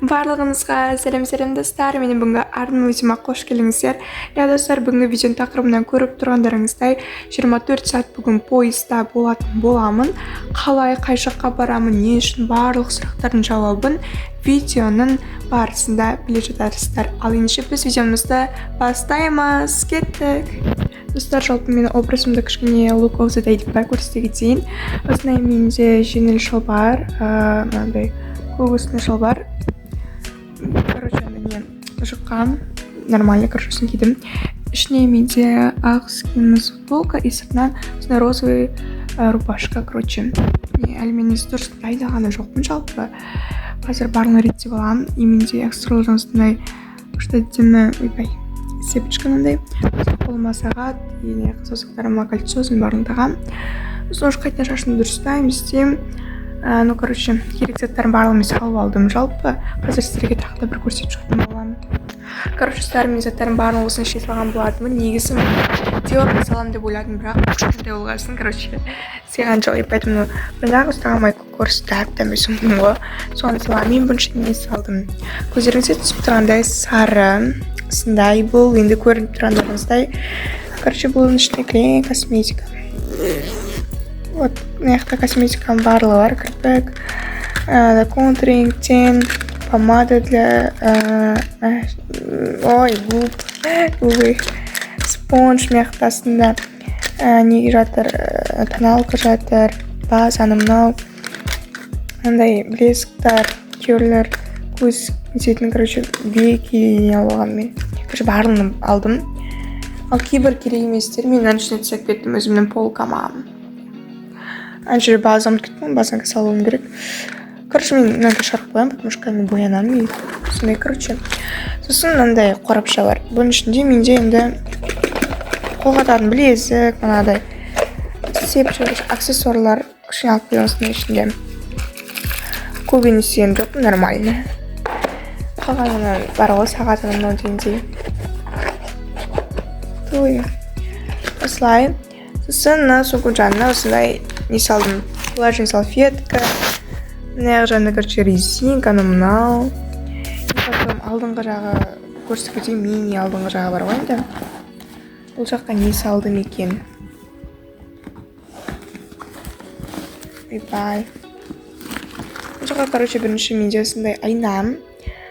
Барлығыңызға сәлем достар, менің бүгінгі ардың өзіме қош келіңіздер. Достар, бүгінгі видеоның тақырыбынан көріп тұрғандарыңыздай 24 сағат бүгін пойызда боламын. Қалай, қай жаққа барамын, не үшін барлық сұрақтардың жауабын видеоның барысында біле жатарсыздар. Ал ендеше біз видеомызды бастаймыз. Кеттік. Достар, жалпы менің образымды кішкене look of the day деп көрсете кетейін. Осындай менде жеңіл шалбар, мынандай көк шалбар. Короче, мне жұққан, нормально, короче, кидім. Ішіне менде ақ скинс футболка и сыртынан розовый рубашка, короче. Әлі мен дұрыс дайындағаны жоқпын жалпы. Қазір барлығын реттеп аламын. И менде экстрлы жаңсындай күшті әдемі, ойбай, сепочканындай. Қолыма сағат, и саусақтарыма кольцосын барлығын тағам. Сосын қайтын шашын дұрыстаймын, істеймін. Ну, короче, керек заттарын барлығын салып алдым жалпы. Қазір сіздерге тағы да бір көрсетіп шықтым боламын. Короче, мен заттарын барлығын осыны ішіне салған болатынмын. Негізі Диорға салам деп ойладым, бірақ кішкентай болғасын, короче, сыйған жоқ. Поэтому бұндағы ұстаған майку көрсетіп тәмесім ғой. Соны салам. Мен бұншы не салдым. Көздеріңізге түсіп тұрғандай сары сындай бұл, енді көрініп тұрғандарыңыздай. Короче, бұл ішінде клей косметика. Вот, мягкая косметика барлығы бар, кірпік, контуринг, тень, помада для губы, спонж мяқтасында, неге жатыр, тоналка жатыр, базаны мынау, андай блесктар, керлер, көз нететін, короче, беки алған мен. Короче, барлығын алдым. Ал кейбір керек еместер, мен әншіне түсіп кеттім өзімнің полкама. Әнші базам кеттім, базанға салуым керек. Короче, мен мынандай шарқ қоямын, потому что мен боянамын. Сондай, короче. Сосын мынандай қорапша бар. Бұның ішінде менде енді қолға тағатын білезік, мынадай сепші аксессуарлар кішкене алып қойғансың ішінде. Көбіне сүйем жоқ, нормально. Қалғанынан бар ғой сағатының мынау дегендей. Той. Осылай. Сосын соңғы жанына осылай не салдым. Влажный салфетка. Мына жағында, короче, резинка, мынау. Потом алдыңғы жағы көрсетіп мини алдыңғы жағы бар ғой енді. Бұл жаққа не салдым екен? Ойбай. Бұл жаққа, короче, бірінші менде осындай айнам.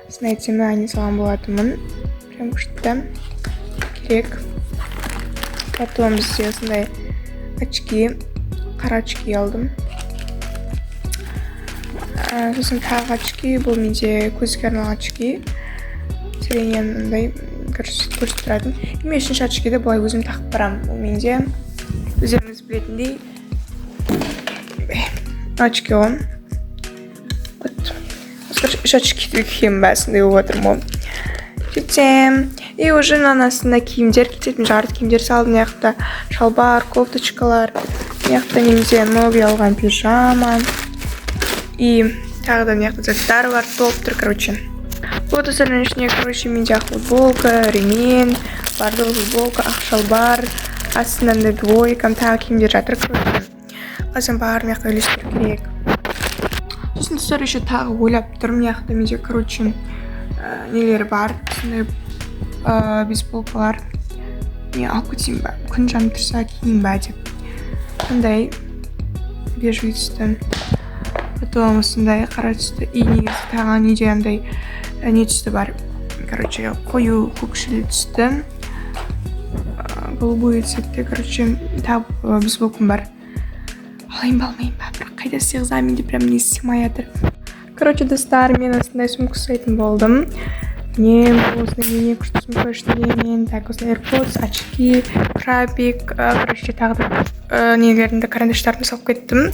Осындай әдемі айна салған болатынмын. Прям күшті. Керек. Потом бізде осындай очки, қара очки алдым. Сосын тағы очки, бұл менде көзге арналған очки. Терең мындай көрсетіп тұратын. Мен үшінші очкиді былай өзім тақып барам. Ол менде өздеріңіз білетіндей очки ғой. Үш очкиді киім бәсінде отырмын. Жетем. И уже астында киімдер кететін, жарты киімдер салдым. Мына шалбар, кофточкалар. Мына немде новый алған пижама. И тағы да мына заттар бар, топтыр, короче. Вот осының ішіне, короче, менде ақ футболка, ремень, бардығы футболка, ақ шалбар, астынан да двойкам, тағы киімдер жатыр, короче. Қазір бар мына үйлестіру керек. Сосын тұстар еще тағы ойлап тұрмын, мына менде, короче, нелер бар, бейсболкалар. Мен алып кетейін ба, күн жанып тұрса кейін ба деп. Сондай бежевый түсті. Потом осындай қара түсті. И негізі тағы неде андай не түсті бар. Короче, қою көкшіл түсті. Голубой цветті, короче, тағы бейсболкам бар. Алайын ба, алмайын ба, бірақ қайда сыйғызамын деп прям не сыймай жатыр. Короче, достар, мен осындай сумка ұстайтын болдым. Мен осындай күшті сумка ішінде, так, осындай AirPods, очки, крабик, короче, тағы да нелерінде карандаштарын салып кеттім.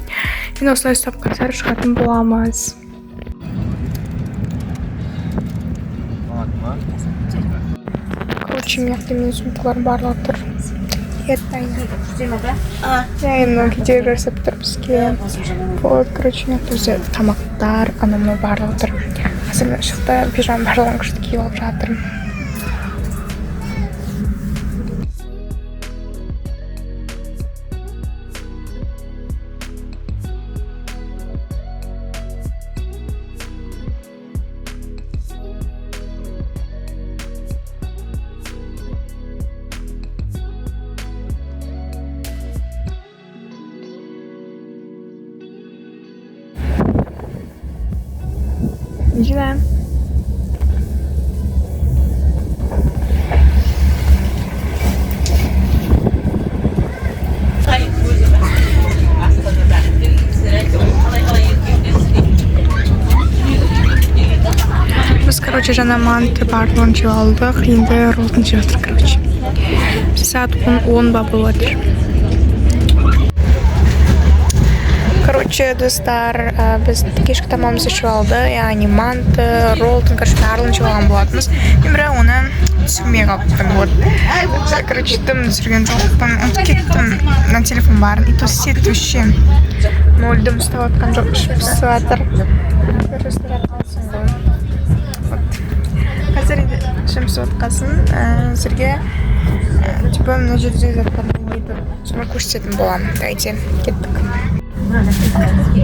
Мен осылай ұстап қазір шығатын боламыз. Короче, менің сумкаларым барлығы тұр. Мен кейде көрсіп тұр бізге. Вот, короче, мен тамақтар, анамның барлығы тұр. Қазір шықты пижам барлығын күшті киіп алып жатырмын. Мидина. Biz короче жана манты барлығын жеп алдық. Енді роллтын жеп жатыр, короче. Saat 10 болып отыр. Короче, достар, біз кешкі тамағымызды ішіп алды, яғни манты, роллтың, короче, барлығын жеп алған болатынбыз. Мен бірақ оны түсірмей қалыппын. Вот. Короче, тым түсірген жоқпын. Ұмытып кеттім. На телефон барын. И то сет вообще. Нөлдім ұстап отқан жоқ, ішіп пісіп жатыр. Қазір ішім пісіп отқасын. Сізге типа мына жерде жатқан нейді. Соны көрсететін боламын. Давайте, кеттік.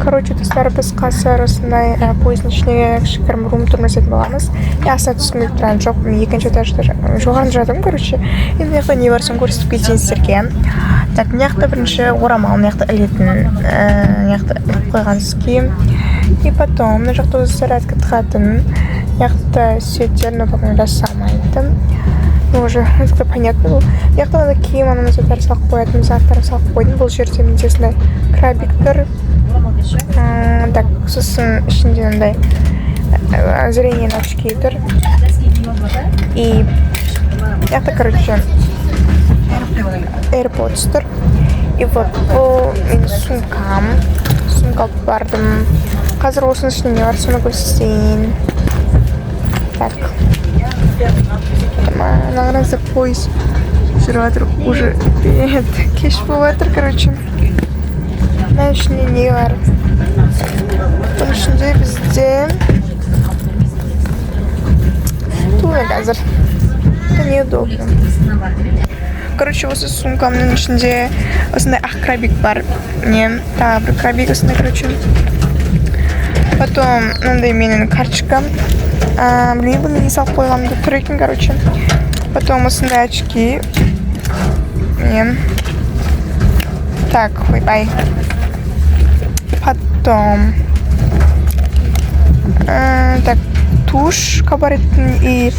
Короче, достар, біз қазір осындай поездың ішіне кішігірім рум тұрмасетін боламыз. Ясына түскім келіп тұрған жоқ. Мен екінші этажда жоғарында жатырмын, короче. Енді мына не бар, соны көрсетіп кетейін сіздерге. Так, мына жақта бірінші орамал, мына жақта ілетін, мына жақта іліп қойған киім. И потом мына жақта өзі зарядка тығатын, мына жақта сүйеттер, но пока жасамайды. Ну, уже это понятно было. Я хотела на киім, ана заттар салып қоятын, заттарын салып қойдым. Бұл жерде менде сондай крабиктер. Так, сосын ішінде андай зрение очки тұр. И это, короче, AirPods тұр. И вот бұл менің сумкам. Сумка алып бардым. Қазір осының ішінде не бар, соны көрсетейін. Так. Нағыразда поезд жүріп жатыр, уже кеш болып жатыр, короче. Мына ішінде не бар? Бұның ішінде бізде туы қазір. Это неудобно. Короче, осы сумкамның ішінде осындай ақ крабик бар. Не, тағы бір крабик осындай, короче. Потом мынандай менің карточкам. Блин, бұны не салып қойғанымды тұр екен, короче. Потом осындай очки. Мен. Так, ойбай. Потом так, тушь кабареттің и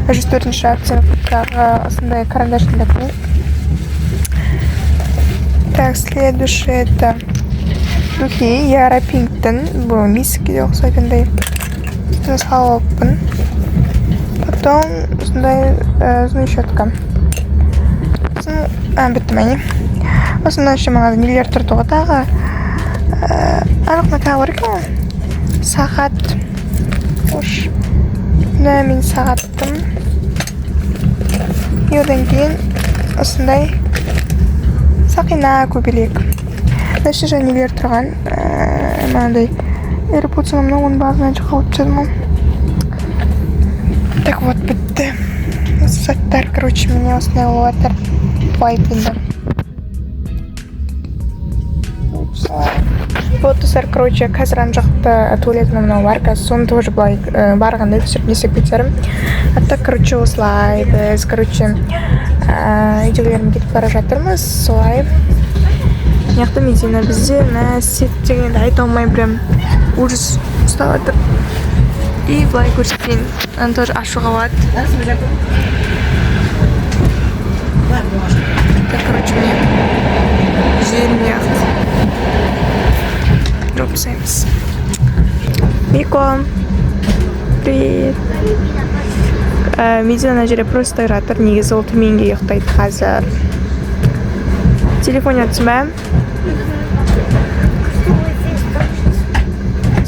104-ші оттенктағы осындай карандашный лакны. Так, следующее это духи Яра Пинктон. Бұл мискіде ұқсайтындай. Соны салып алыппын. Потом осындай зубная щетка. Бітті мәне. Осындай еще маған нелер тұрды ғой тағы. Анықна тағы бар екен. Сағат. Хош. Мына мен сағаттым. И одан кейін осындай сақина көбелек. Дәші жа нелер тұрған. Мынандай AirPods-ым мына оның базынан қалып жатырмын. Так вот, бітті. Осы заттар, короче, мне осындай болып жатыр. Вайпинді. Вот, достар, короче, қазір ана жақта туалетім мынау бар. Қазір соны тоже былай барғанда түсіріп несіп кетерім. А так, короче, осылай біз, короче, үйдегілерім кетіп бара жатырмыз. Солай. Мыняқта Медина бізде мына сет дегенді айта алмай прям ужас ұстап жатыр. И былай көрсетейін. Аны тоже ашуға болады. Так, короче, мне жирняк. Дропсаймс. Мико. Привет. Медина ана жерде просто жатыр. Негізі ол төменге ұйықтайды қазір. Телефон ұятсың ба?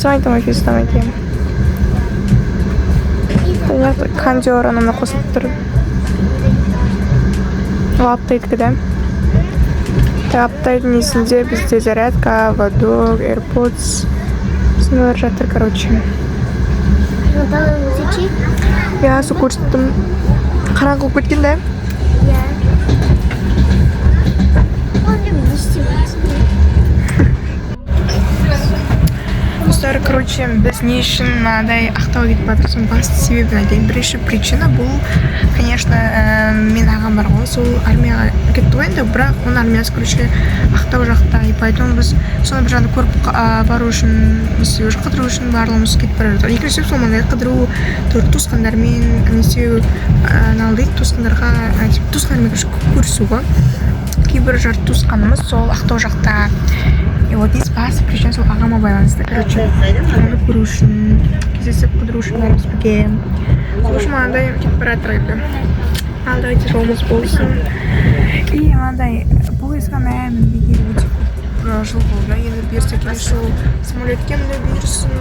Соң айтам өте ұстам айтем. Кондер анамда қосылып тұр. Лаптайды кіді. Таптайдың несінде бізде зарядка, водок, AirPods. Сынылар жатыр, короче. Я су көрсеттім. Қараңғы болып кеткен, да? Достар, короче, біз не үшін мынадай ақтауға кетіп жатырмыз, басты себебін айтайын. Бірінші причина бұл, конечно, мен ағам бар ғой, сол армияға кетті ғой енді, бірақ оның армиясы, короче, ақтау жақта, и поэтому біз соны бір жағында көріп бару үшін, біз қыдыру үшін барлығымыз кетіп бара жатыр. Екінші сол мындай қыдыру, туысқандармен, несеу, налды туысқандарға, туысқандармен көрісу ғой. Кейбір жарты туысқанымыз сол ақтау жақта. И вот здесь басты причина сол ағама байланысты. Короче, ағамды көру үшін, кездесіп қыдыру үшін бәріміз бірге. Сол үшін мынандай кетіп бара жатыр еді. Ал давайте жолымыз болсын. И мынандай пойызға мінбегелі өте көп жыл болды. Енді бұйырса келесі жол самолетке міне бұйырсын.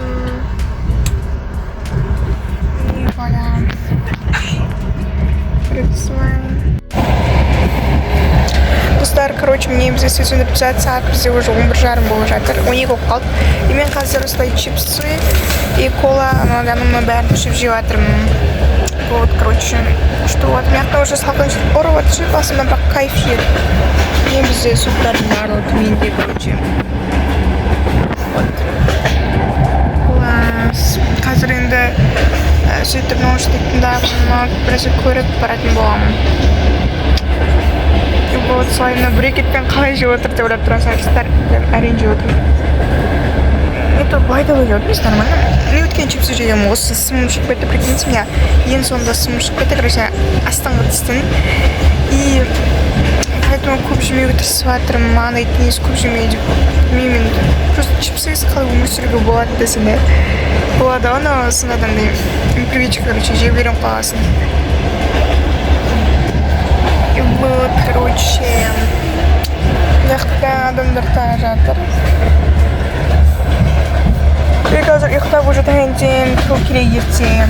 И voilà. Достар, короче, мне бізде сөзімді 50 сағат, бізде уже 11:30 болып жатыр, 12 болып қалды. И мен қазір осылай чипсы и кола, анадамын бәрін ішіп жеп жатырмын. Вот, короче, что вот, мияқта уже салқыншылық ұрып жатыр, басымда бірақ кайф жер. Мен бізде суптардың барлығы төменде, короче. Вот. Класс. Қазір енді сөйтіп наушник тыңдап, біраз көріп баратын боламын. Вот, слайдына брекетпен қалай жеп отыр деп ойлап тұрған сарыстар, әрең жеп отырмын. Это байда выглядит нормально. Мен өткен чипсы жегенмін, осы сымым шығып кетті, прикиньте меня. Ең соңында сымым шығып кетті, короче, астыңғы тістің. И поэтому көп жемеуге тырысып жатырмын, маған айтты несі көп жемей деп. Білмеймін, просто чипсыз қалай өмір сүруге болады десең де. Болады, оны сонадан привычка, короче, жеп берем қаласын. И вот, короче, мияқта адамдар тағы жатыр. И қазір ұйықтап уже таңертең тұру керек ертең.